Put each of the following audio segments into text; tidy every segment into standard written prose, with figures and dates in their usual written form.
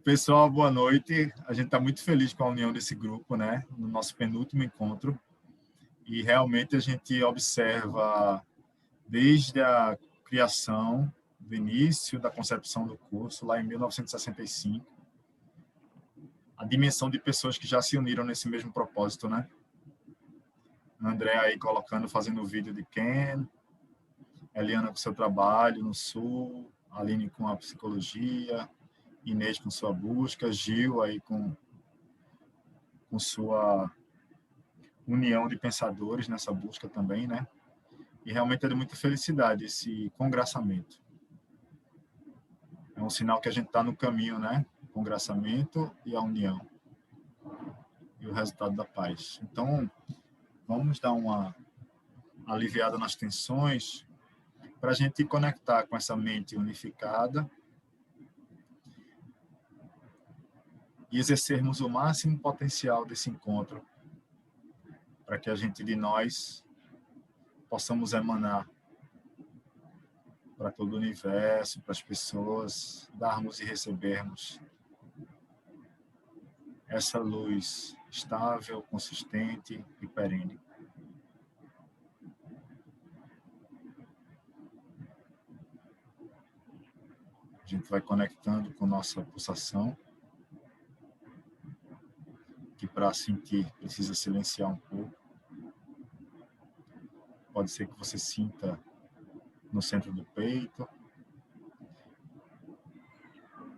Pessoal, boa noite. A gente está muito feliz com a união desse grupo, né? No nosso penúltimo encontro. E realmente a gente observa desde a criação, do início da concepção do curso, lá em 1965, a dimensão de pessoas que já se uniram nesse mesmo propósito, né? André aí colocando, fazendo o vídeo de Ken, Eliana com seu trabalho no Sul, Aline com a psicologia, Inês com sua busca, Gil aí com sua união de pensadores nessa busca também, né? E realmente é de muita felicidade esse congraçamento. É um sinal que a gente está no caminho, né? O congraçamento e a união. E o resultado da paz. Então, vamos dar uma aliviada nas tensões para a gente conectar com essa mente unificada e exercermos o máximo potencial desse encontro para que a gente de nós possamos emanar para todo o universo, para as pessoas, darmos e recebermos essa luz estável, consistente e perene. A gente vai conectando com nossa pulsação, que para sentir precisa silenciar um pouco. Pode ser que você sinta no centro do peito,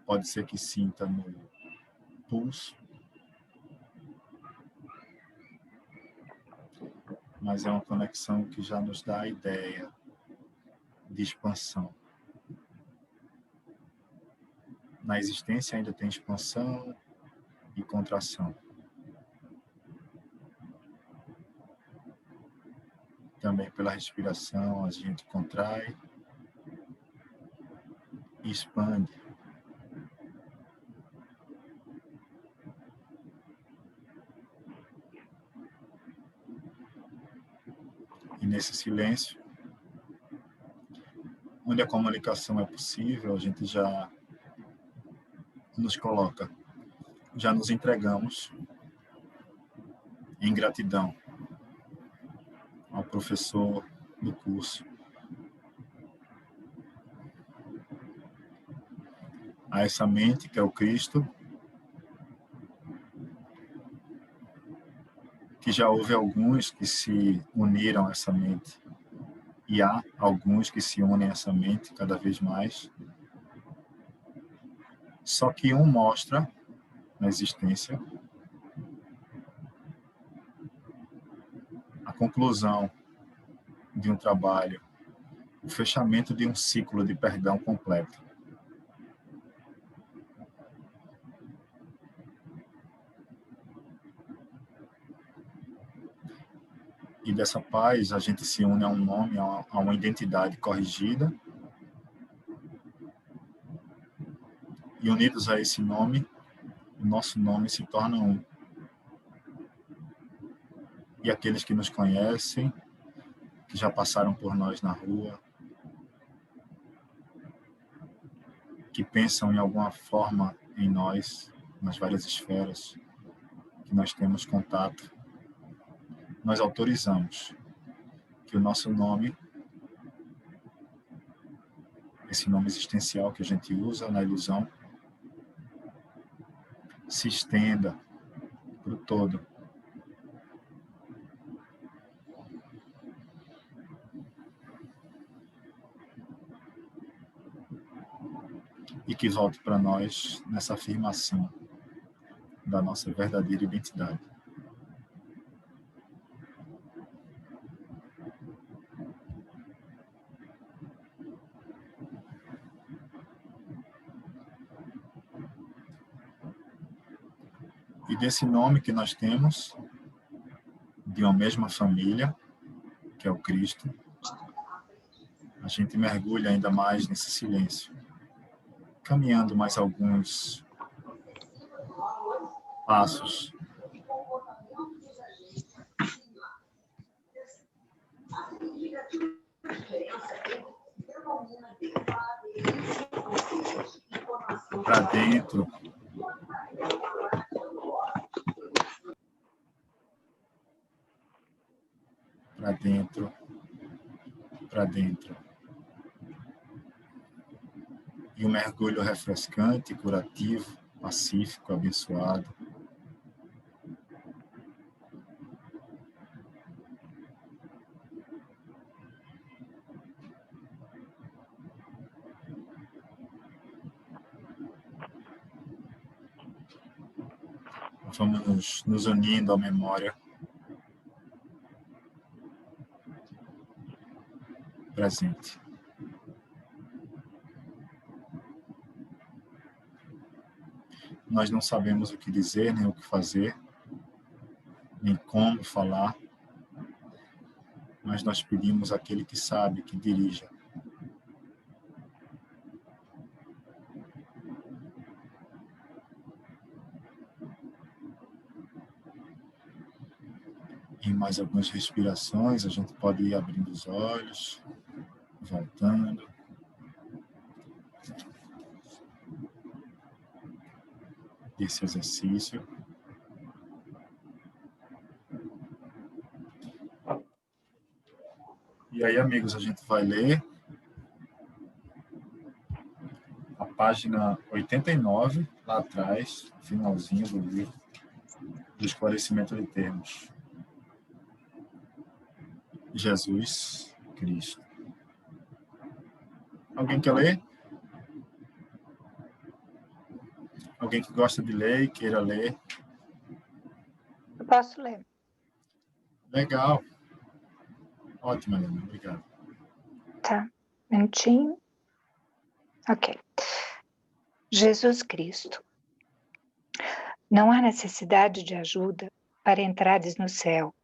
pode ser que sinta no pulso, mas é uma conexão que já nos dá a ideia de expansão. Na existência ainda tem expansão e contração. Também pela respiração a gente contrai e expande. E nesse silêncio, onde a comunicação é possível, a gente já nos coloca, já nos entregamos em gratidão ao professor do curso, a essa mente que é o Cristo, que já houve alguns que se uniram a essa mente, e há alguns que se unem a essa mente cada vez mais, só que um mostra na existência a conclusão de um trabalho, o fechamento de um ciclo de perdão completo. E dessa paz a gente se une a um nome, a uma identidade corrigida, e unidos a esse nome, o nosso nome se torna um. E aqueles que nos conhecem, que já passaram por nós na rua, que pensam em alguma forma em nós, nas várias esferas, que nós temos contato, nós autorizamos que o nosso nome, esse nome existencial que a gente usa na ilusão, se estenda para o todo. E que volte para nós nessa afirmação da nossa verdadeira identidade. E desse nome que nós temos, de uma mesma família, que é o Cristo, a gente mergulha ainda mais nesse silêncio, caminhando mais alguns passos. Para dentro para dentro, para dentro. E um mergulho refrescante, curativo, pacífico, abençoado. Vamos nos unindo à memória presente. Nós não sabemos o que dizer, nem o que fazer, nem como falar, mas nós pedimos àquele que sabe, que dirija. Em mais algumas respirações, a gente pode ir abrindo os olhos, voltando. Esse exercício. E aí, amigos, a gente vai ler a página 89, lá atrás, finalzinho do livro, do esclarecimento de termos. Jesus Cristo. Alguém quer ler? Alguém que gosta de ler e queira ler? Eu posso ler. Legal. Ótimo, Helena. Obrigado. Tá. Minutinho. Ok. Jesus Cristo. Não há necessidade de ajuda para entrares no céu,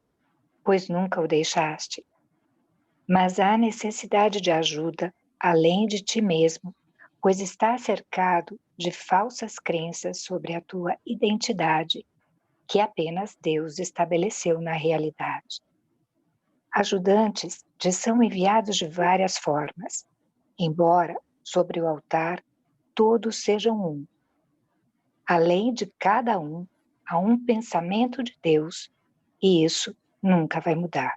pois nunca o deixaste. Mas há necessidade de ajuda além de ti mesmo, pois estás cercado de falsas crenças sobre a tua identidade, que apenas Deus estabeleceu na realidade. Ajudantes te são enviados de várias formas, embora sobre o altar todos sejam um. Além de cada um, há um pensamento de Deus, e isso nunca vai mudar.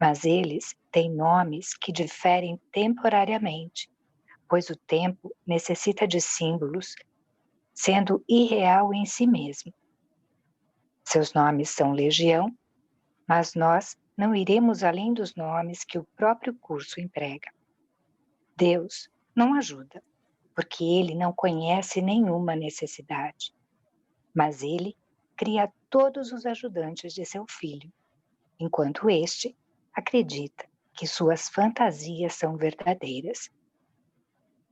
Mas eles têm nomes que diferem temporariamente, pois o tempo necessita de símbolos, sendo irreal em si mesmo. Seus nomes são legião, mas nós não iremos além dos nomes que o próprio curso emprega. Deus não ajuda, porque ele não conhece nenhuma necessidade. Mas ele cria todos os ajudantes de seu filho, enquanto este acredita que suas fantasias são verdadeiras.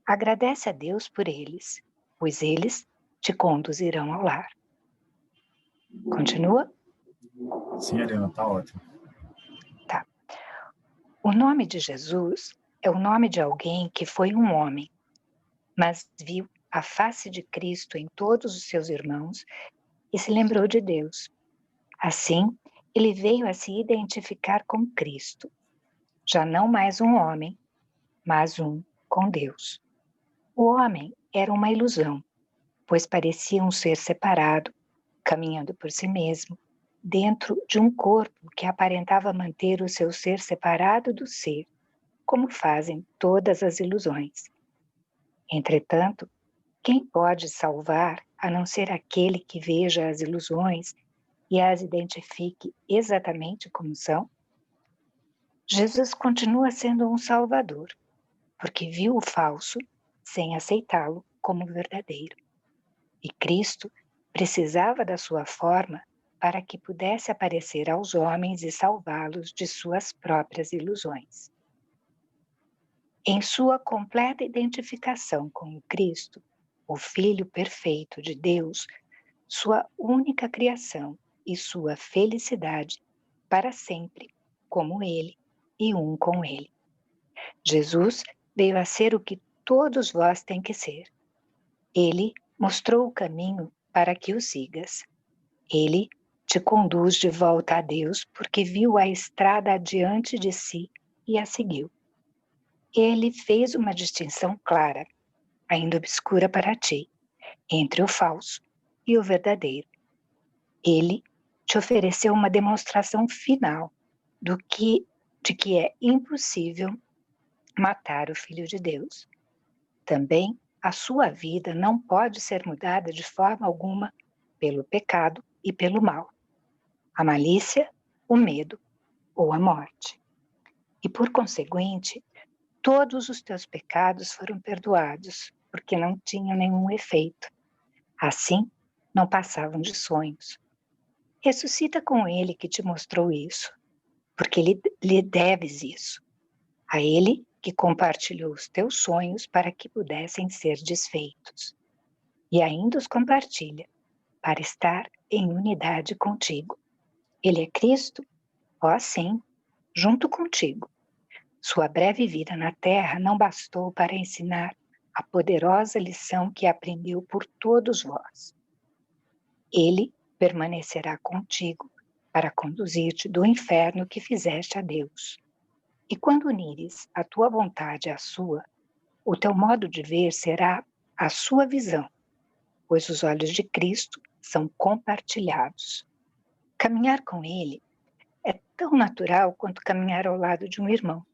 Agradece a Deus por eles, pois eles te conduzirão ao lar. Continua? Sim, Helena, tá ótimo. Tá. O nome de Jesus é o nome de alguém que foi um homem, mas viu a face de Cristo em todos os seus irmãos e se lembrou de Deus. Assim, ele veio a se identificar com Cristo, já não mais um homem, mas um com Deus. O homem era uma ilusão, pois parecia um ser separado, caminhando por si mesmo, dentro de um corpo que aparentava manter o seu ser separado do ser, como fazem todas as ilusões. Entretanto, quem pode salvar a não ser aquele que veja as ilusões e as identifique exatamente como são? Jesus continua sendo um salvador, porque viu o falso sem aceitá-lo como verdadeiro. E Cristo precisava da sua forma para que pudesse aparecer aos homens e salvá-los de suas próprias ilusões. Em sua completa identificação com o Cristo, o Filho perfeito de Deus, sua única criação e sua felicidade para sempre, como Ele e um com Ele. Jesus veio a ser o que todos vós têm que ser. Ele mostrou o caminho para que o sigas. Ele te conduz de volta a Deus porque viu a estrada adiante de si e a seguiu. Ele fez uma distinção clara, ainda obscura para ti, entre o falso e o verdadeiro. Ele te ofereceu uma demonstração final, de que é impossível matar o Filho de Deus. Também a sua vida não pode ser mudada de forma alguma pelo pecado e pelo mal, a malícia, o medo ou a morte. E por conseguinte, todos os teus pecados foram perdoados, porque não tinham nenhum efeito. Assim, não passavam de sonhos. Ressuscita com ele que te mostrou isso, porque lhe deves isso. A ele que compartilhou os teus sonhos para que pudessem ser desfeitos. E ainda os compartilha, para estar em unidade contigo. Ele é Cristo? Ó sim, junto contigo. Sua breve vida na terra não bastou para ensinar a poderosa lição que aprendeu por todos vós. Ele permanecerá contigo para conduzir-te do inferno que fizeste a Deus. E quando unires a tua vontade à sua, o teu modo de ver será a sua visão, pois os olhos de Cristo são compartilhados. Caminhar com ele é tão natural quanto caminhar ao lado de um irmão,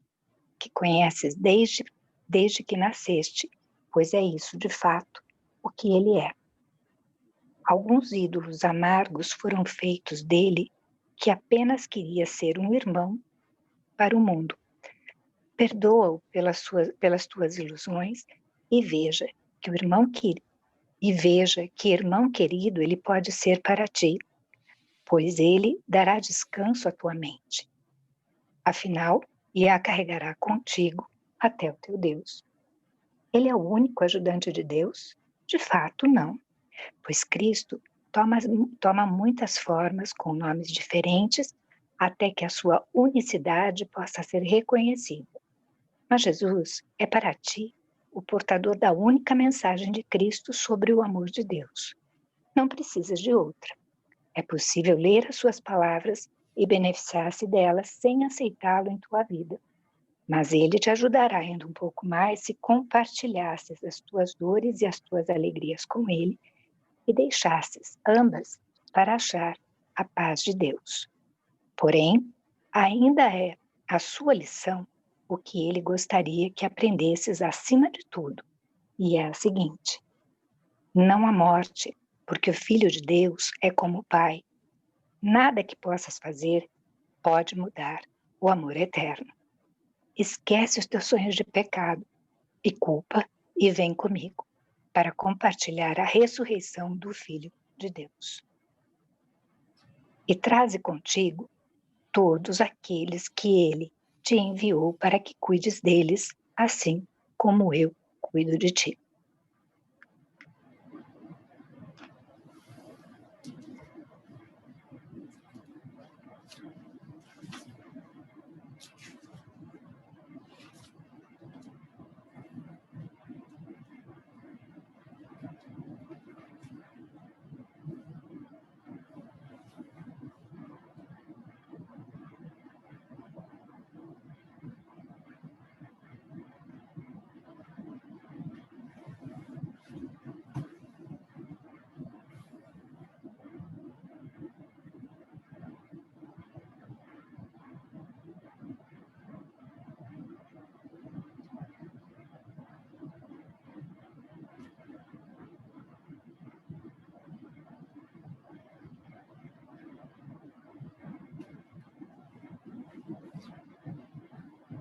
que conheces desde que nasceste, pois é isso, de fato, o que ele é. Alguns ídolos amargos foram feitos dele, que apenas queria ser um irmão para o mundo. Perdoa-o pelas tuas ilusões e veja que irmão querido ele pode ser para ti, pois ele dará descanso à tua mente. Afinal, e a carregará contigo até o teu Deus. Ele é o único ajudante de Deus? De fato, não, pois Cristo toma muitas formas com nomes diferentes até que a sua unicidade possa ser reconhecida. Mas Jesus é para ti o portador da única mensagem de Cristo sobre o amor de Deus. Não precisas de outra. É possível ler as suas palavras e beneficiar-se delas sem aceitá-lo em tua vida. Mas ele te ajudará ainda um pouco mais se compartilhasses as tuas dores e as tuas alegrias com ele e deixasses ambas para achar a paz de Deus. Porém, ainda é a sua lição o que ele gostaria que aprendesses acima de tudo, e é a seguinte: não há morte, porque o Filho de Deus é como o Pai. Nada que possas fazer pode mudar o amor eterno. Esquece os teus sonhos de pecado e culpa e vem comigo para compartilhar a ressurreição do Filho de Deus. E traze contigo todos aqueles que ele te enviou para que cuides deles, assim como eu cuido de ti.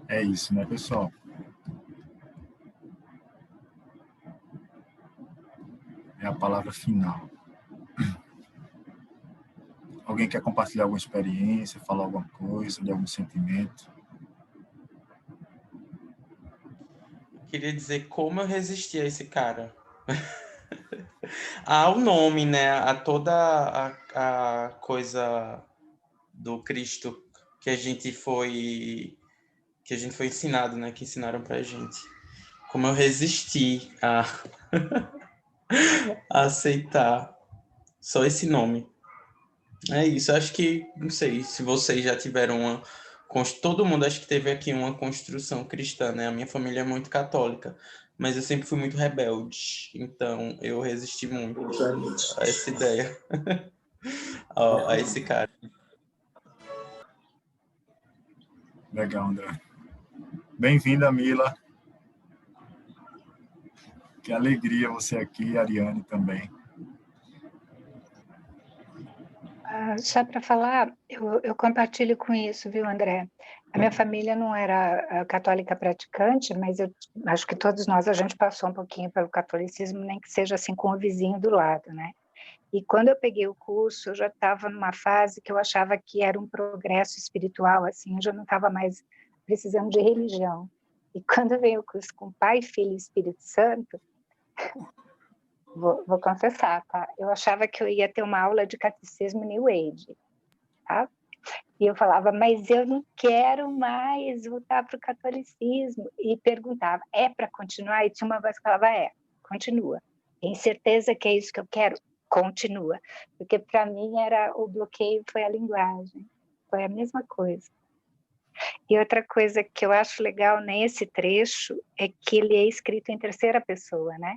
É isso, né, pessoal? É a palavra final. Alguém quer compartilhar alguma experiência, falar alguma coisa, de algum sentimento? Queria dizer como eu resisti a esse cara. Ao nome, né? A toda a coisa do Cristo que a gente foi ensinado, né? Que ensinaram pra gente. Como eu resisti a aceitar só esse nome. É isso, acho que, não sei se vocês já tiveram uma... Todo mundo acho que teve aqui uma construção cristã, né? A minha família é muito católica, mas eu sempre fui muito rebelde, então eu resisti muito a essa ideia, a esse cara. Legal, André. Bem-vinda, Mila. Que alegria você aqui, Ariane também. Só para falar, eu compartilho com isso, viu, André? A minha família não era católica praticante, mas eu acho que todos nós, a gente passou um pouquinho pelo catolicismo, nem que seja assim com o vizinho do lado, né? E quando eu peguei o curso, eu já estava numa fase que eu achava que era um progresso espiritual, assim, eu já não estava mais precisando de religião. E quando veio o curso com Pai, Filho e Espírito Santo, vou confessar, tá? Eu achava que eu ia ter uma aula de catecismo New Age, tá? E eu falava, mas eu não quero mais voltar para o catolicismo. E perguntava, é para continuar? E tinha uma voz que falava, continua. Tem certeza que é isso que eu quero? Continua. Porque para mim o bloqueio foi a linguagem. Foi a mesma coisa. E outra coisa que eu acho legal nesse trecho é que ele é escrito em terceira pessoa, né?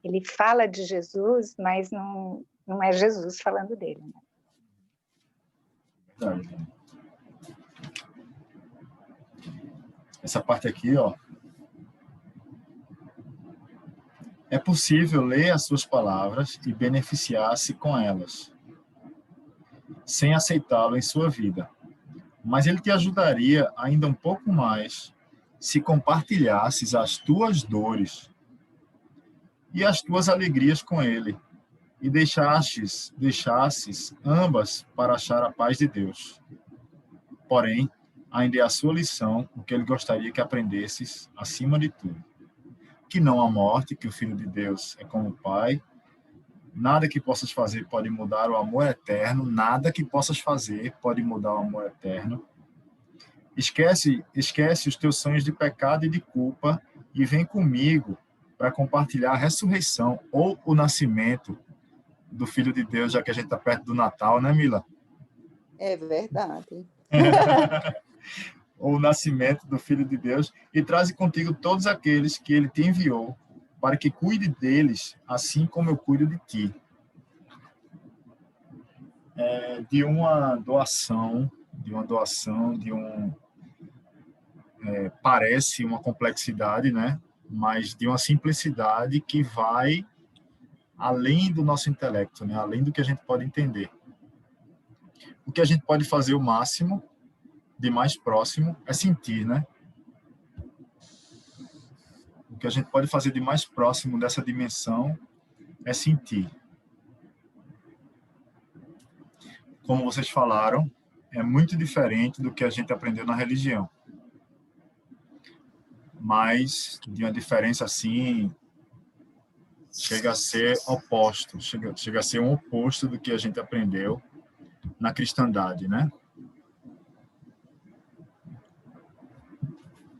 Ele fala de Jesus, mas não é Jesus falando dele, né? Verdade. Essa parte aqui, ó. É possível ler as suas palavras e beneficiar-se com elas, sem aceitá-lo em sua vida. Mas ele te ajudaria ainda um pouco mais se compartilhasses as tuas dores e as tuas alegrias com ele e deixasses ambas para achar a paz de Deus. Porém, ainda é a sua lição o que ele gostaria que aprendesses acima de tudo. Que não há morte, que o Filho de Deus é como o Pai. Nada que possas fazer pode mudar o amor eterno, nada que possas fazer pode mudar o amor eterno. Esquece os teus sonhos de pecado e de culpa e vem comigo para compartilhar a ressurreição ou o nascimento do Filho de Deus, já que a gente está perto do Natal, né, Mila? É verdade. Ou o nascimento do Filho de Deus, e traze contigo todos aqueles que ele te enviou, para que cuide deles, assim como eu cuido de ti. De uma doação, parece uma complexidade, né? Mas de uma simplicidade que vai além do nosso intelecto, né? Além do que a gente pode entender. O que a gente pode fazer o máximo de mais próximo é sentir, né? O que a gente pode fazer de mais próximo dessa dimensão é sentir. Como vocês falaram, é muito diferente do que a gente aprendeu na religião. Mas, de uma diferença assim, chega a ser oposto, chega a ser um oposto do que a gente aprendeu na cristandade, né?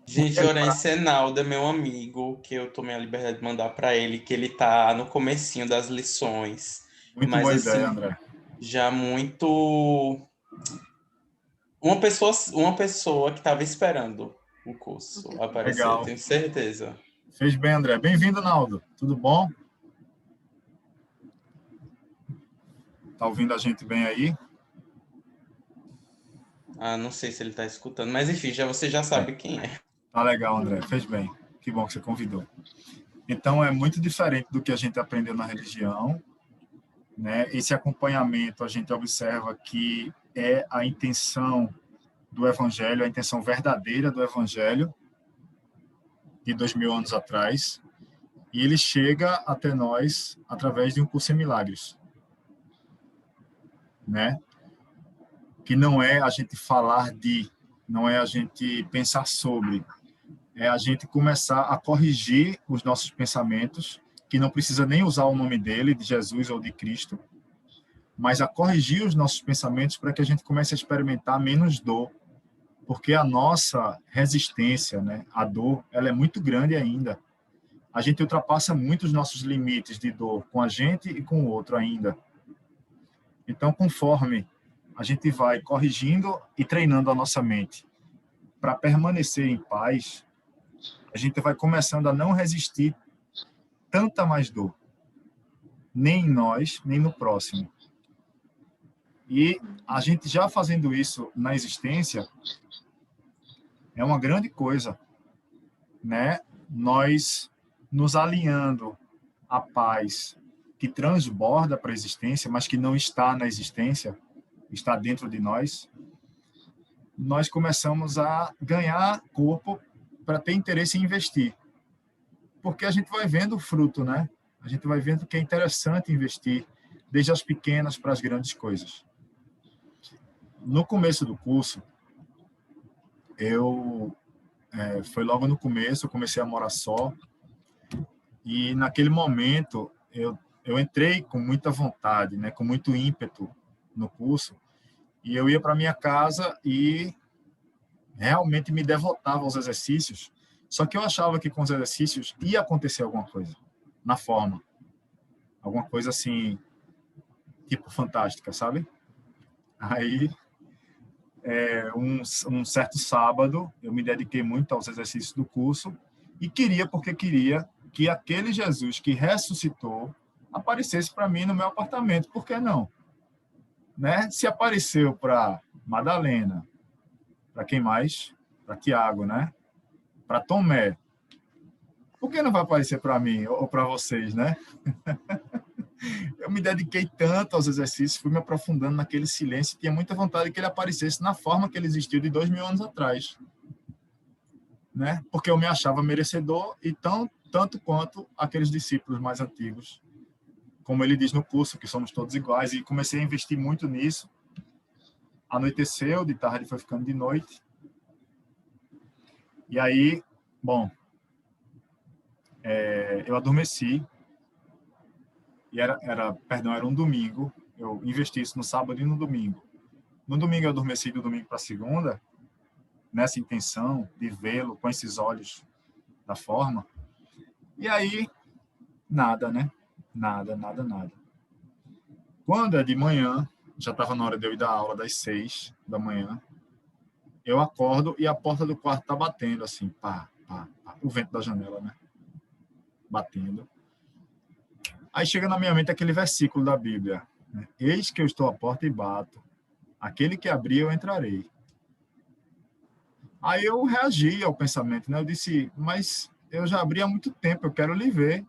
Gente, Lourenço Enaldo é meu amigo, que eu tomei a liberdade de mandar para ele, que ele tá no comecinho das lições. Muito mas boa assim, ideia, André. Já muito... Uma pessoa que estava esperando o curso aparecer, Legal. tenho certeza. Fez bem, André. Bem-vindo, Naldo. Tudo bom? Tá ouvindo a gente bem aí? Não sei se ele está escutando, mas enfim, você já sabe quem é. Tá legal, André. Fez bem. Que bom que você convidou. Então, é muito diferente do que a gente aprendeu na religião, né? Esse acompanhamento, a gente observa que é a intenção do Evangelho, a intenção verdadeira do Evangelho de 2000 anos atrás, e ele chega até nós através de um curso em milagres, né? Que não é a gente falar não é a gente pensar sobre, é a gente começar a corrigir os nossos pensamentos, que não precisa nem usar o nome dele, de Jesus ou de Cristo, mas a corrigir os nossos pensamentos para que a gente comece a experimentar menos dor, porque a nossa resistência, né, à dor, ela é muito grande ainda. A gente ultrapassa muito os nossos limites de dor com a gente e com o outro ainda. Então, conforme a gente vai corrigindo e treinando a nossa mente para permanecer em paz, a gente vai começando a não resistir tanta mais dor, nem em nós, nem no próximo. E a gente já fazendo isso na existência, É uma grande coisa, né? Nós nos alinhando à paz que transborda para a existência, mas que não está na existência, está dentro de nós, nós começamos a ganhar corpo para ter interesse em investir. Porque a gente vai vendo o fruto, né? A gente vai vendo que é interessante investir, desde as pequenas para as grandes coisas. No começo do curso, foi logo no começo, eu comecei a morar só, e naquele momento eu entrei com muita vontade, né, com muito ímpeto no curso, e eu ia para minha casa e realmente me devotava aos exercícios, só que eu achava que com os exercícios ia acontecer alguma coisa, na forma, alguma coisa assim, tipo fantástica, sabe? Aí, um certo sábado, eu me dediquei muito aos exercícios do curso e porque queria que aquele Jesus que ressuscitou aparecesse para mim no meu apartamento. Por que não? Né? Se apareceu para Madalena, para quem mais? Para Tiago, né? Para Tomé. Por que não vai aparecer para mim ou para vocês, né? Eu me dediquei tanto aos exercícios, fui me aprofundando naquele silêncio e tinha muita vontade que ele aparecesse na forma que ele existiu de 2000 anos atrás. Né? Porque eu me achava merecedor e tanto quanto aqueles discípulos mais antigos. Como ele diz no curso, que somos todos iguais, e comecei a investir muito nisso. Anoiteceu, de tarde foi ficando de noite. E aí, bom, eu adormeci. E era um domingo. Eu investi isso no sábado e no domingo. No domingo eu adormeci, do domingo para segunda, nessa intenção de vê-lo com esses olhos da forma. E aí, nada, né? Nada. Quando é de manhã, já estava na hora de eu ir dar aula das 6 da manhã, eu acordo e a porta do quarto está batendo, assim, pá, o vento da janela, né? Batendo. Aí chega na minha mente aquele versículo da Bíblia, né? Eis que eu estou à porta e bato. Aquele que abrir, eu entrarei. Aí eu reagi ao pensamento, né? Eu disse, mas eu já abri há muito tempo, eu quero lhe ver.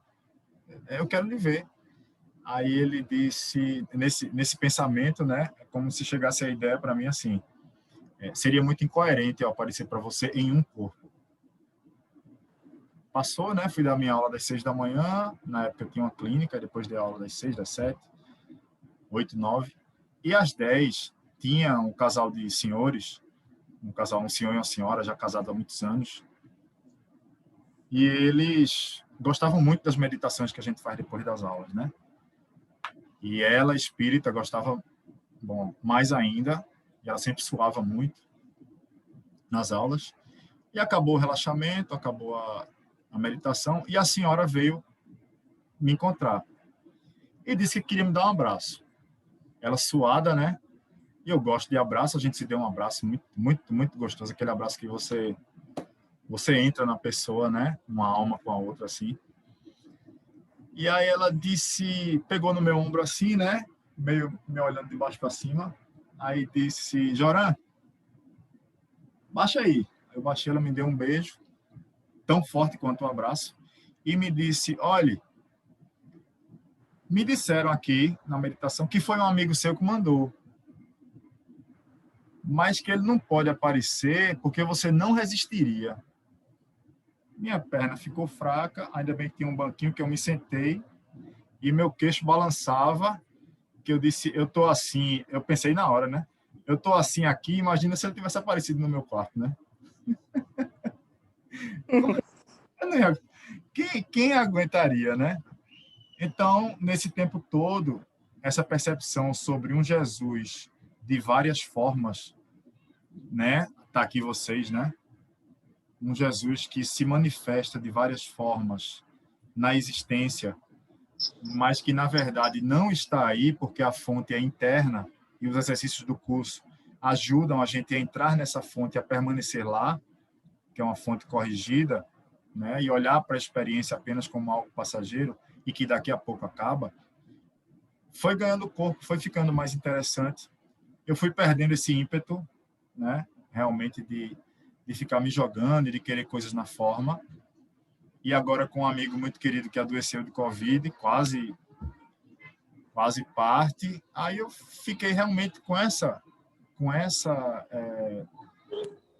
Eu quero lhe ver. Aí ele disse, nesse pensamento, né? Como se chegasse a ideia para mim assim, seria muito incoerente eu aparecer para você em um corpo. Passou, né? Fui dar minha aula das 6 da manhã, na época eu tinha uma clínica, depois dei aula das 6, das 7, 8, 9. E às 10 tinha um casal de senhores, um senhor e uma senhora, já casados há muitos anos, e eles gostavam muito das meditações que a gente faz depois das aulas, né? E ela, espírita, gostava, bom, mais ainda, e ela sempre suava muito nas aulas. E acabou o relaxamento, acabou a meditação, e a senhora veio me encontrar. E disse que queria me dar um abraço. Ela suada, né? E eu gosto de abraço, a gente se deu um abraço muito gostoso, aquele abraço que você entra na pessoa, né? Uma alma com a outra, assim. E aí ela disse, pegou no meu ombro assim, né? Meio me olhando de baixo para cima. Aí disse, Joran, baixa aí. Eu baixei, ela me deu um beijo, tão forte quanto um abraço, e me disse, olhe, me disseram aqui na meditação que foi um amigo seu que mandou, mas que ele não pode aparecer porque você não resistiria. Minha perna ficou fraca, ainda bem que tinha um banquinho que eu me sentei, e meu queixo balançava, que eu disse, eu tô assim, eu pensei na hora, né? Eu tô assim aqui, imagina se ele tivesse aparecido no meu quarto, né? Quem aguentaria, né? Então, nesse tempo todo, essa percepção sobre um Jesus de várias formas, né? Tá aqui vocês, né? Um Jesus que se manifesta de várias formas na existência, mas que, na verdade, não está aí porque a fonte é interna e os exercícios do curso ajudam a gente a entrar nessa fonte, a permanecer lá, que é uma fonte corrigida, né? E olhar para a experiência apenas como algo passageiro e que daqui a pouco acaba, foi ganhando corpo, foi ficando mais interessante. Eu fui perdendo esse ímpeto, né? Realmente de de ficar me jogando e de querer coisas na forma. E agora com um amigo muito querido que adoeceu de Covid, quase parte, aí eu fiquei realmente com essa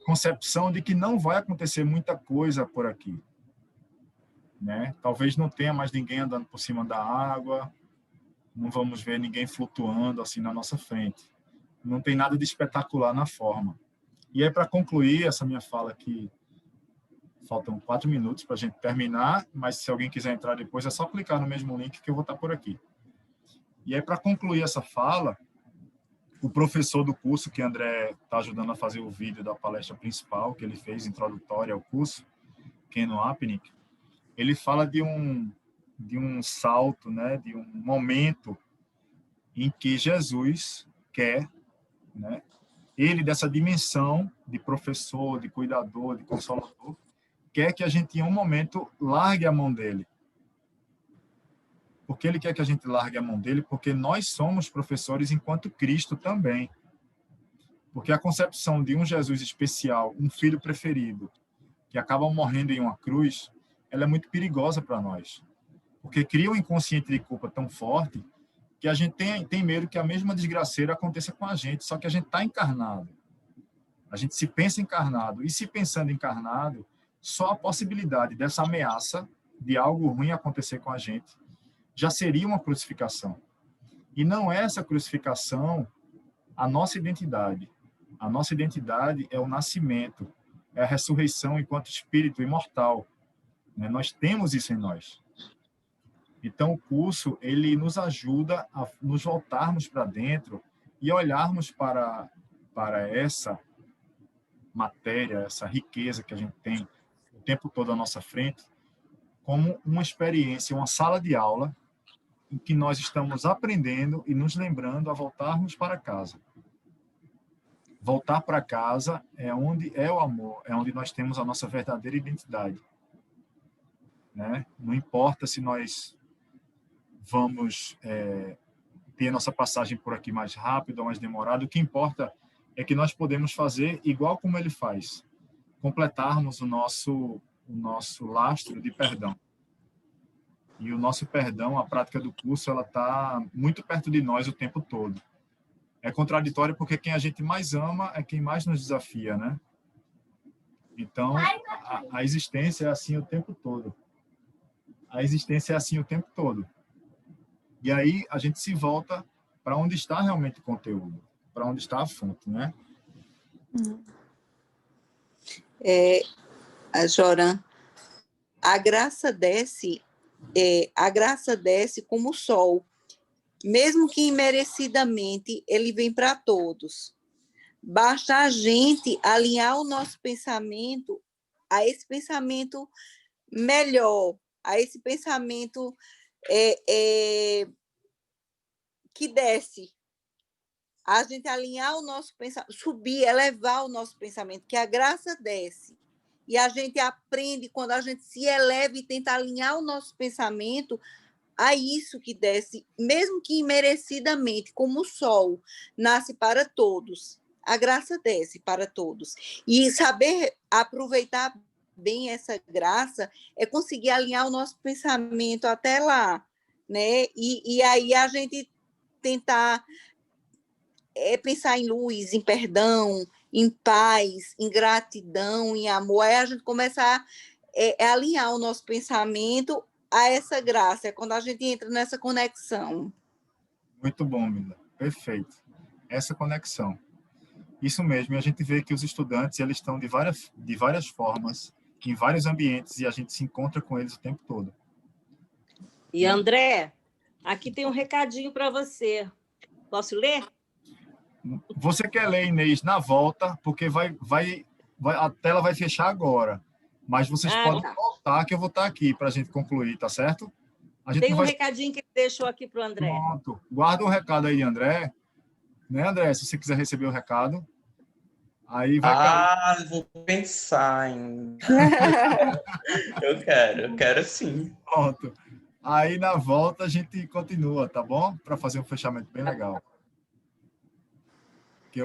concepção de que não vai acontecer muita coisa por aqui, né? Talvez não tenha mais ninguém andando por cima da água, não vamos ver ninguém flutuando assim na nossa frente. Não tem nada de espetacular na forma. E aí, para concluir essa minha fala aqui, faltam 4 minutos para a gente terminar, mas se alguém quiser entrar depois, é só clicar no mesmo link que eu vou estar por aqui. E aí, para concluir essa fala, o professor do curso, que André está ajudando a fazer o vídeo da palestra principal, que ele fez, introdutória ao curso, Keno Apnick, ele fala de um salto, né, de um momento em que Jesus quer, né, ele dessa dimensão de professor, de cuidador, de consolador, quer que a gente, em um momento, largue a mão dele. Por que ele quer que a gente largue a mão dele? Porque nós somos professores enquanto Cristo também. Porque a concepção de um Jesus especial, um filho preferido, que acaba morrendo em uma cruz, ela é muito perigosa para nós. Porque cria um inconsciente de culpa tão forte que a gente tem medo que a mesma desgraceira aconteça com a gente, só que a gente está encarnado. A gente se pensa encarnado. E se pensando encarnado, só a possibilidade dessa ameaça de algo ruim acontecer com a gente já seria uma crucificação. E não é essa crucificação a nossa identidade. A nossa identidade é o nascimento, é a ressurreição enquanto espírito imortal. Né? Nós temos isso em nós. Então, o curso, ele nos ajuda a nos voltarmos para dentro e olharmos para essa matéria, essa riqueza que a gente tem o tempo todo à nossa frente, como uma experiência, uma sala de aula em que nós estamos aprendendo e nos lembrando a voltarmos para casa. Voltar para casa é onde é o amor, é onde nós temos a nossa verdadeira identidade. Né? Não importa se nós vamos ter nossa passagem por aqui mais rápido ou mais demorada, o que importa é que nós podemos fazer igual como ele faz, completarmos o nosso lastro de perdão. E o nosso perdão, a prática do curso, ela está muito perto de nós o tempo todo. É contraditório porque quem a gente mais ama é quem mais nos desafia, né? Então, a existência é assim o tempo todo. A existência é assim o tempo todo. E aí a gente se volta para onde está realmente o conteúdo, para onde está a fonte, né? A Joran, a graça desce como o sol. Mesmo que imerecidamente, ele vem para todos. Basta a gente alinhar o nosso pensamento a esse pensamento melhor, a esse pensamento que desce. A gente alinhar o nosso pensamento, subir, elevar o nosso pensamento, que a graça desce. E a gente aprende, quando a gente se eleva e tenta alinhar o nosso pensamento a isso que desce, mesmo que imerecidamente, como o sol, nasce para todos. A graça desce para todos. E saber aproveitar bem essa graça é conseguir alinhar o nosso pensamento até lá, né? E aí a gente tentar pensar em luz, em perdão, em paz, em gratidão, em amor. Aí a gente começa a alinhar o nosso pensamento a essa graça, é quando a gente entra nessa conexão. Muito bom, Mila. Perfeito. Essa conexão. Isso mesmo, e a gente vê que os estudantes eles estão de várias formas, em vários ambientes, e a gente se encontra com eles o tempo todo. E, André, aqui tem um recadinho para você. Posso ler? Você quer ler, Inês, na volta, porque a tela vai fechar agora. Mas vocês podem voltar, que eu vou estar aqui para a gente concluir, tá certo? Tem um recadinho que ele deixou aqui para o André. Pronto. Guarda o recado aí de André. Né, André? Se você quiser receber o recado. Aí vai cair. Vou pensar em... eu quero sim. Pronto. Aí na volta a gente continua, tá bom? Para fazer um fechamento bem legal. Que